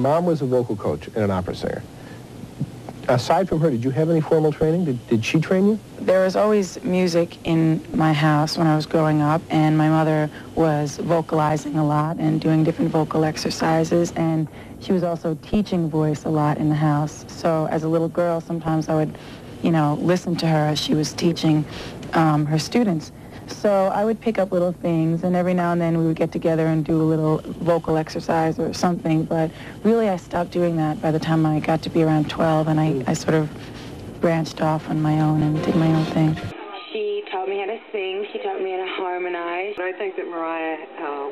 mom was a vocal coach and an opera singer. Aside from her, did you have any formal training? Did she train you? There was always music in my house when I was growing up, and my mother was vocalizing a lot and doing different vocal exercises, and she was also teaching voice a lot in the house. So as a little girl, sometimes I would, listen to her as she was teaching her students. So I would pick up little things, and every now and then we would get together and do a little vocal exercise or something, but really I stopped doing that by the time I got to be around 12, and I sort of branched off on my own and did my own thing. She taught me how to sing. She taught me how to harmonize. I think that Mariah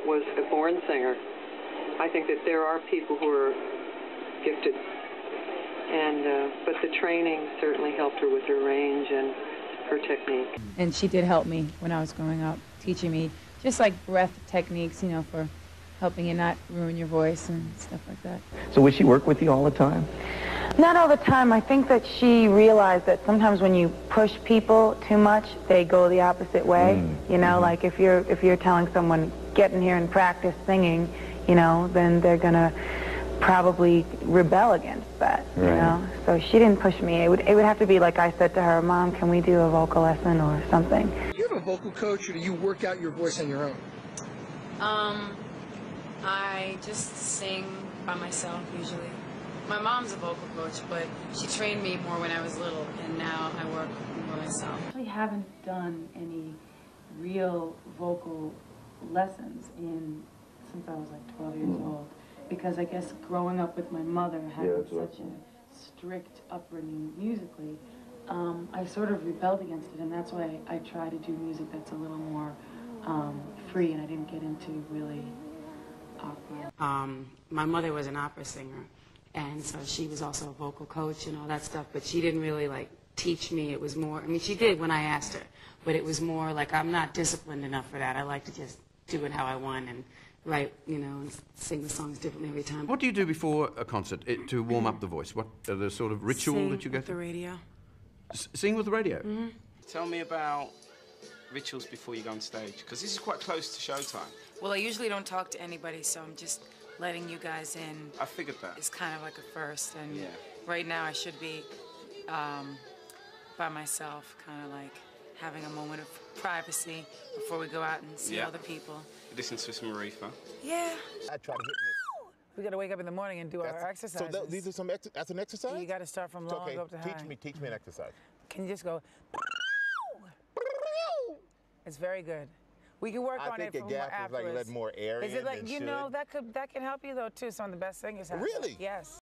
was a born singer. I think that there are people who are gifted, but the training certainly helped her with her range and her technique. And she did help me when I was growing up, teaching me just like breath techniques, for helping you not ruin your voice and stuff like that. So would she work with you all the time? Not all the time. I think that she realized that sometimes when you push people too much, they go the opposite way. Like if you're telling someone, get in here and practice singing, then they're gonna probably rebel against that, So she didn't push me. It would have to be like I said to her, Mom, can we do a vocal lesson or something? Do you have a vocal coach, or do you work out your voice on your own? I just sing by myself usually. My mom's a vocal coach, but she trained me more when I was little, and now I work more myself. I actually haven't done any real vocal lessons since I was like 12 years old. Because I guess growing up with my mother having such a strict upbringing musically, I sort of rebelled against it, and that's why I try to do music that's a little more free, and I didn't get into really opera. My mother was an opera singer, and so she was also a vocal coach and all that stuff, but she didn't really teach me. It was more, she did when I asked her, but it was more like I'm not disciplined enough for that. I like to just do it how I want and write, and sing the songs differently every time. What do you do before a concert to warm up the voice? What are the sort of ritual that you go through? Sing with the radio. Sing with the radio? Mm-hmm. Tell me about rituals before you go on stage, because this is quite close to showtime. Well, I usually don't talk to anybody, so I'm just letting you guys in. I figured that. It's kind of like a first, and right now I should be by myself, kind of like having a moment of privacy before we go out and see other people. Listen to some Mariah. Yeah. I try to hit me. We got to wake up in the morning and do our exercises. So these are some that's an exercise? You got to start from low and go up to high. Teach me an exercise. Can you just go? It's very good. We can work on it for more afterwards. I think a gap is like let more air in. Is it like that can help you though too? Some of the best singers have. Really? Yes.